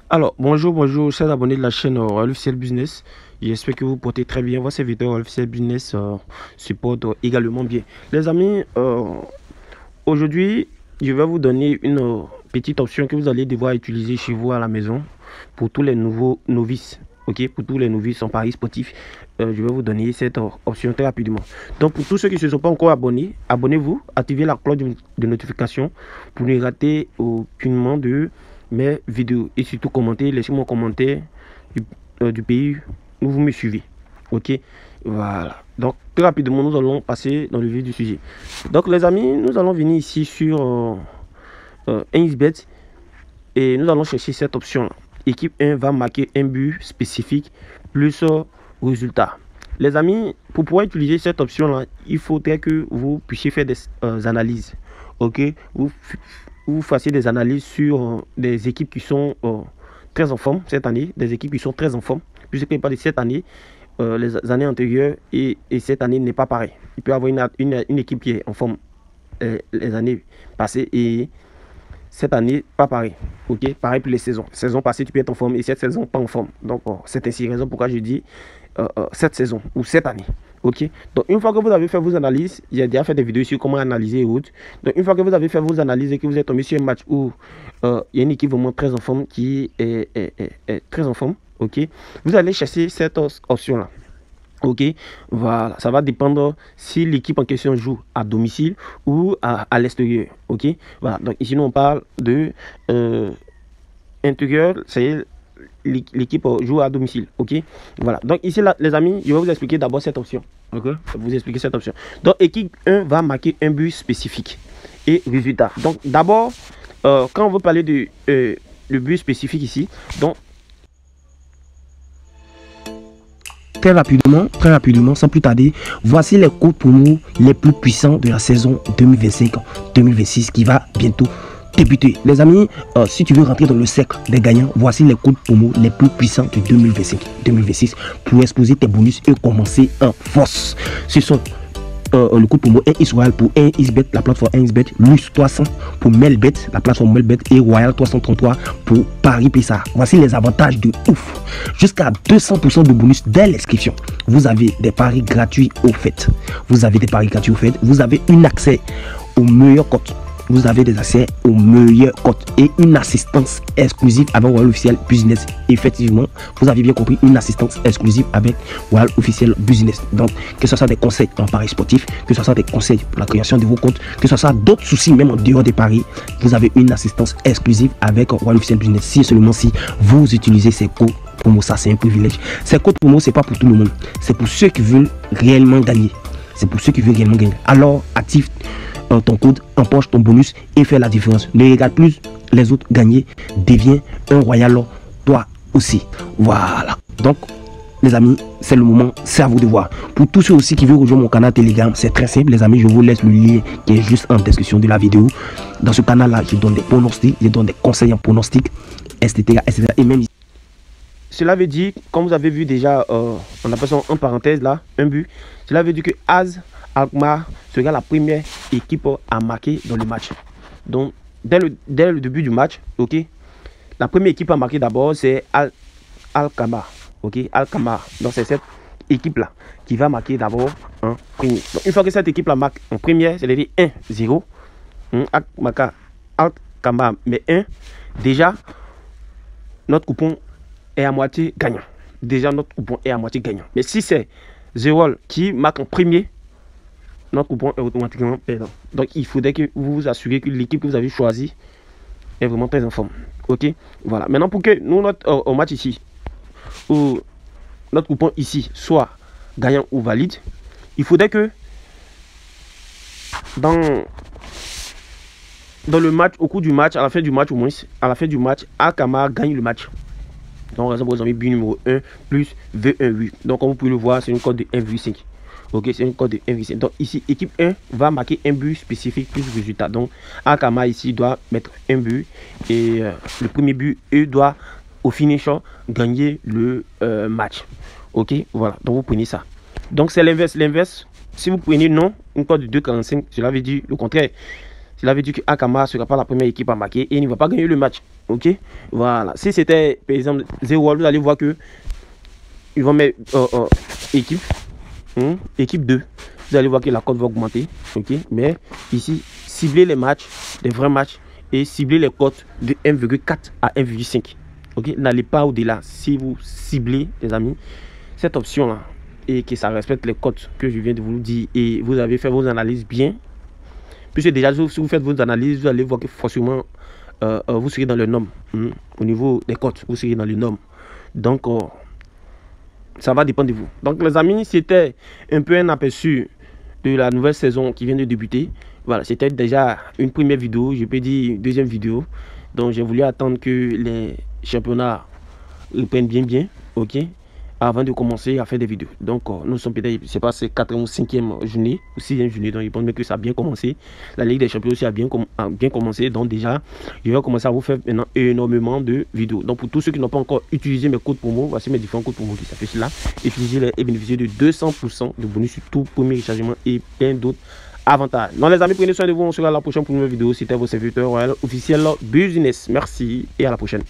Alors, bonjour, chers abonnés de la chaîne Royal Officiel Business. J'espère que vous portez très bien. Votre serviteur Royal Officiel Business supporte également bien. Les amis, aujourd'hui, je vais vous donner une petite option que vous allez devoir utiliser chez vous à la maison pour tous les nouveaux novices. Ok, pour tous les novices en paris sportif, je vais vous donner cette option très rapidement. Donc, pour tous ceux qui ne se sont pas encore abonnés, abonnez-vous, activez la cloche de notification pour ne rater aucunement de mes vidéos. Et surtout, commentez, laissez-moi un commentaire du pays où vous me suivez. Ok, voilà. Donc, très rapidement, nous allons passer dans le vif du sujet. Donc, les amis, nous allons venir ici sur 1xBet et nous allons chercher cette option-là. Équipe 1 va marquer un but spécifique plus résultat. Les amis, pour pouvoir utiliser cette option-là, il faudrait que vous puissiez faire des analyses. Ok, vous fassiez des analyses sur des équipes qui sont très en forme cette année, des équipes qui sont très en forme, puisque pas de cette année, les années antérieures et cette année n'est pas pareil. Il peut y avoir une équipe qui est en forme les années passées et cette année, pas pareil. Ok, pareil pour les saisons. Saison passée, tu peux être en forme et cette saison, pas en forme. Donc, c'est ainsi raison pourquoi je dis cette saison ou cette année. Ok, donc une fois que vous avez fait vos analyses, j'ai déjà fait des vidéos sur comment analyser et autres. Donc, une fois que vous avez fait vos analyses et que vous êtes tombé sur un match où il y a une équipe vraiment très en forme qui est très en forme, ok, vous allez chercher cette option-là. Ok, voilà, ça va dépendre si l'équipe en question joue à domicile ou à l'extérieur. Ok, voilà, donc ici nous on parle de intérieur, c'est l'équipe joue à domicile. Ok, voilà, donc ici là, les amis, je vais vous expliquer d'abord cette option. Ok, je vais vous expliquer cette option. Donc équipe 1 va marquer un but spécifique et résultat. Donc d'abord, quand on veut parler de le but spécifique ici, donc très rapidement, sans plus tarder, voici les codes promo les plus puissants de la saison 2025-2026 qui va bientôt débuter. Les amis, si tu veux rentrer dans le cercle des gagnants, voici les codes promo les plus puissants de 2025-2026 pour exposer tes bonus et commencer en force. Ce sont le code promo 1x Royal pour 1xBet, la plateforme 1xBet, Lux 300 pour Melbet, la plateforme Melbet et Royal 333 pour Paris PSA. Voici les avantages de ouf. Jusqu'à 200% de bonus dès l'inscription. Vous avez des paris gratuits au fait. Vous avez un accès aux meilleurs cotes. Vous avez des accès aux meilleurs cotes et une assistance exclusive avec Royal Officiel Business. Effectivement, vous avez bien compris, une assistance exclusive avec Royal Officiel Business. Donc, que ce soit des conseils en paris sportif, que ce soit des conseils pour la création de vos comptes, que ce soit d'autres soucis même en dehors des paris, vous avez une assistance exclusive avec Royal Officiel Business. Si et seulement si vous utilisez ces codes promo, ça c'est un privilège. Ces codes promo, c'est pas pour tout le monde, c'est pour ceux qui veulent réellement gagner. Alors, active ton code, empoche ton bonus et fais la différence. Ne regarde plus les autres gagner, deviens un royal toi aussi. Voilà. Donc, les amis, c'est le moment, c'est à vous de voir. Pour tous ceux aussi qui veulent rejoindre mon canal Telegram, c'est très simple, les amis. Je vous laisse le lien qui est juste en description de la vidéo. Dans ce canal-là, je donne des pronostics, je donne des conseils en pronostics, etc. Et même ici. Cela veut dire, comme vous avez vu déjà, on appelle ça en parenthèse là, un but. Cela veut dire que AZ Alkmaar sera la première équipe à marquer dans le match. Donc, dès le début du match, ok, la première équipe à marquer d'abord, c'est Alkmaar. Ok, Alkmaar. Donc, c'est cette équipe-là qui va marquer d'abord en premier. Donc, une fois que cette équipe-là marque en première, c'est-à-dire 1-0, Alkmaar met 1, déjà, notre coupon est à moitié gagnant. Mais si c'est 0 qui marque en premier, notre coupon est automatiquement perdant. Donc, il faudrait que vous vous assurez que l'équipe que vous avez choisie est vraiment très en forme. Ok, voilà. Maintenant, pour que nous, notre match ici, ou notre coupon ici, soit gagnant ou valide, il faudrait que dans le match, au cours du match, à la fin du match au moins, Alkmaar gagne le match. Donc, par exemple, vous avez but numéro 1 plus V1-8. Donc, comme vous pouvez le voir, c'est une cote de 1,5. Ok, c'est une cote de 1,5. Donc, ici, équipe 1 va marquer un but spécifique plus résultat. Donc, Alkmaar ici doit mettre un but. Et le premier but, eux, doit, au finish, gagner le match. Ok, voilà. Donc, vous prenez ça. Donc, c'est l'inverse. Si vous prenez non, une cote de 2,45, cela veut dire le contraire. cela veut dire que Akama ne sera pas la première équipe à marquer et il ne va pas gagner le match. Ok, voilà. Si c'était par exemple 0, vous allez voir que ils vont mettre équipe, équipe 2. Vous allez voir que la cote va augmenter. Ok, mais ici, ciblez les matchs, les vrais matchs et ciblez les cotes de 1,4 à 1,5. Ok, n'allez pas au-delà. Si vous ciblez, les amis, cette option-là et que ça respecte les cotes que je viens de vous dire et vous avez fait vos analyses bien, puisque déjà, si vous faites vos analyses, vous allez voir que forcément, vous serez dans le norme. Au niveau des cotes, vous serez dans le norme. Donc, ça va dépendre de vous. Donc, les amis, c'était un peu un aperçu de la nouvelle saison qui vient de débuter. Voilà, c'était déjà une première vidéo, je peux dire une deuxième vidéo. Donc, j'ai voulu attendre que les championnats reprennent bien, ok, avant de commencer à faire des vidéos. Donc, nous sommes peut-être, je sais pas, c'est 4e ou 5e journée, ou 6e journée, donc je pense que ça a bien commencé. La Ligue des Champions aussi a bien commencé, donc déjà, je vais commencer à vous faire maintenant énormément de vidéos. Donc, pour tous ceux qui n'ont pas encore utilisé mes codes promo, voici mes différents codes promo qui s'affichent là. Utilisez-les et bénéficiez de 200% de bonus sur tout premier rechargement et plein d'autres avantages. Donc, les amis, prenez soin de vous, on se revoit à la prochaine pour une nouvelle vidéo. C'était vos serviteurs royal officiel business. Merci et à la prochaine.